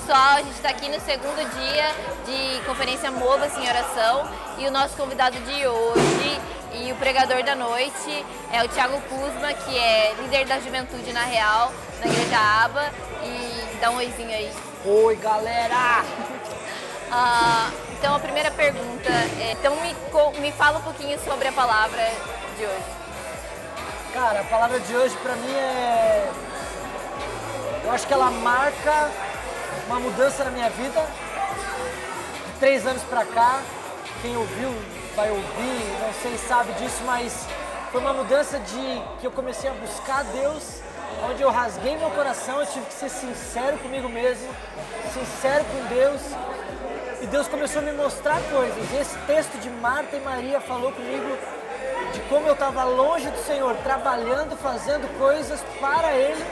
pessoal, a gente está aqui no segundo dia de conferência Mova-se em Oração e o nosso convidado de hoje e o pregador da noite é o Thiago Kuzma, que é líder da juventude na Real, na Igreja Aba, e dá um oizinho aí. Oi, galera! Então a primeira pergunta é, então me fala um pouquinho sobre a palavra de hoje. Cara, a palavra de hoje pra mim eu acho que ela marca uma mudança na minha vida. De 3 anos pra cá, quem ouviu vai ouvir, não sei se sabe disso, mas foi uma mudança que eu comecei a buscar Deus, onde eu rasguei meu coração, eu tive que ser sincero comigo mesmo, sincero com Deus, e Deus começou a me mostrar coisas. E esse texto de Marta e Maria falou comigo de como eu estava longe do Senhor, trabalhando, fazendo coisas para Ele,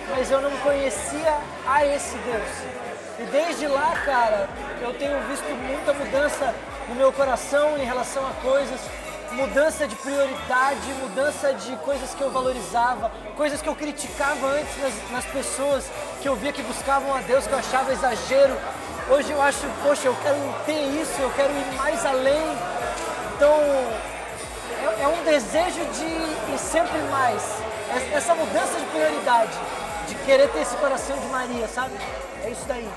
mas eu não conhecia a esse Deus. E desde lá, cara, eu tenho visto muita mudança no meu coração em relação a coisas, mudança de prioridade, mudança de coisas que eu valorizava, coisas que eu criticava antes nas pessoas, que eu via que buscavam a Deus, que eu achava exagero. Hoje eu acho, poxa, eu quero ter isso, eu quero ir mais além. Então, é um desejo de ir sempre mais. Essa mudança de prioridade, de querer ter esse coração de Maria, sabe? É isso daí.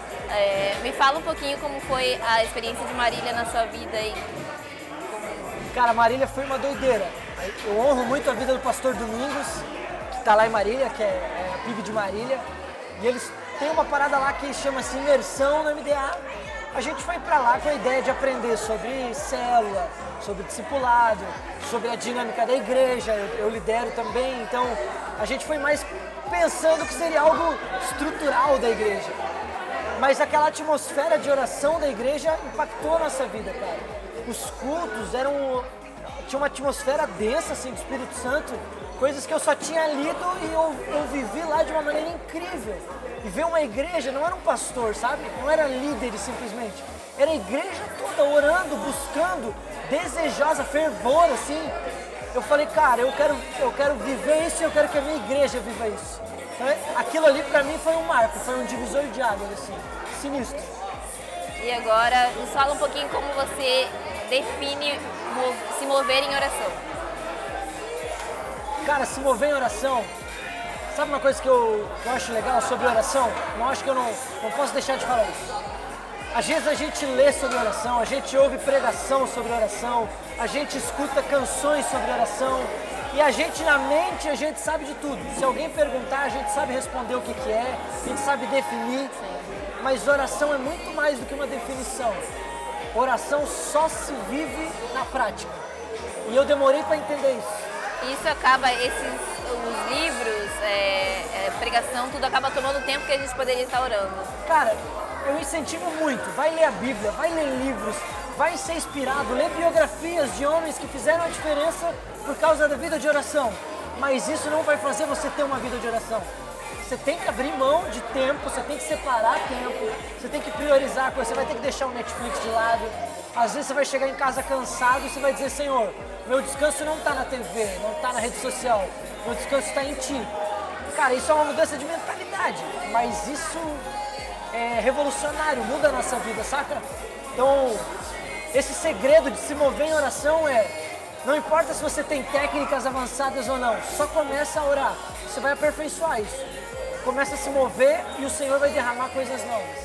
Me fala um pouquinho como foi a experiência de Marília na sua vida aí. Cara, Marília foi uma doideira. Eu honro muito a vida do pastor Domingos, que está lá em Marília, que é a PIB de Marília. E eles têm uma parada lá que chama-se imersão no MDA. A gente foi para lá com a ideia de aprender sobre célula, sobre discipulado, sobre a dinâmica da igreja. Eu lidero também, então a gente foi mais pensando que seria algo estrutural da igreja. Mas aquela atmosfera de oração da igreja impactou a nossa vida, cara. Os cultos tinha uma atmosfera densa, assim, do Espírito Santo, coisas que eu só tinha lido e eu vivi lá de uma maneira incrível. E ver uma igreja, não era um pastor, sabe? Não era líderes simplesmente. Era a igreja toda orando, buscando, desejosa, fervor, assim. Eu falei, cara, eu quero viver isso e eu quero que a minha igreja viva isso. Então, aquilo ali pra mim foi um marco, foi um divisor de águas, assim, sinistro. E agora, nos fala um pouquinho como você define se mover em oração. Cara, se mover em oração, sabe uma coisa que eu acho legal sobre oração? Eu acho que eu não posso deixar de falar isso. Às vezes a gente lê sobre oração, a gente ouve pregação sobre oração, a gente escuta canções sobre oração, e a gente na mente, a gente sabe de tudo. Se alguém perguntar, a gente sabe responder o que é, a gente sabe definir. Mas oração é muito mais do que uma definição. Oração só se vive na prática. E eu demorei para entender isso. Isso acaba, os livros, pregação, tudo acaba tomando tempo que a gente poderia estar orando. Cara, eu incentivo muito. Vai ler a Bíblia, vai ler livros, vai ser inspirado, lê biografias de homens que fizeram a diferença por causa da vida de oração. Mas isso não vai fazer você ter uma vida de oração. Você tem que abrir mão de tempo, você tem que separar tempo, você tem que priorizar coisas, você vai ter que deixar o Netflix de lado. Às vezes você vai chegar em casa cansado e você vai dizer, Senhor, meu descanso não está na TV, não está na rede social, meu descanso está em Ti. Cara, isso é uma mudança de mentalidade, mas isso é revolucionário, muda a nossa vida, saca? Então, esse segredo de se mover em oração não importa se você tem técnicas avançadas ou não, só começa a orar, você vai aperfeiçoar isso. Começa a se mover e o Senhor vai derramar coisas novas.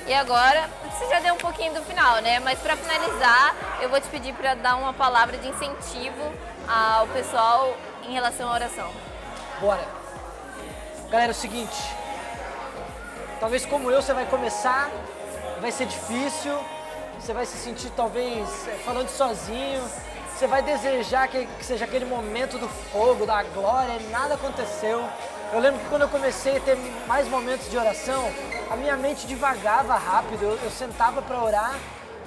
E agora, você já deu um pouquinho do final, né? Mas para finalizar, eu vou te pedir para dar uma palavra de incentivo ao pessoal em relação à oração. Bora! Galera, é o seguinte, talvez como eu, você vai começar, vai ser difícil, você vai se sentir talvez falando sozinho, você vai desejar que seja aquele momento do fogo, da glória, e nada aconteceu. Eu lembro que quando eu comecei a ter mais momentos de oração, a minha mente divagava rápido, eu sentava para orar,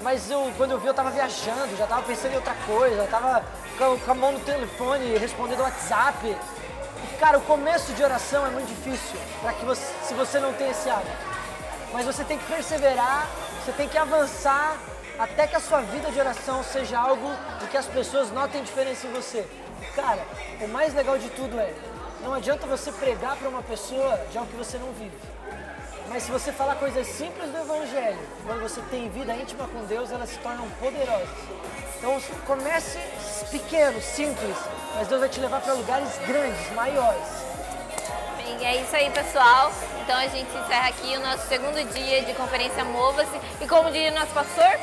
mas quando eu vi eu estava viajando, já estava pensando em outra coisa, estava com a mão no telefone, respondendo WhatsApp. E, cara, o começo de oração é muito difícil, se você não tem esse hábito. Mas você tem que perseverar, você tem que avançar, até que a sua vida de oração seja algo de que as pessoas notem diferença em você. E, cara, o mais legal de tudo não adianta você pregar para uma pessoa de algo que você não vive. Mas se você falar coisas simples do Evangelho, quando você tem vida íntima com Deus, elas se tornam poderosas. Então comece pequeno, simples, mas Deus vai te levar para lugares grandes, maiores. E é isso aí, pessoal. Então a gente encerra aqui o nosso segundo dia de conferência Mova-se. E como diria nosso pastor,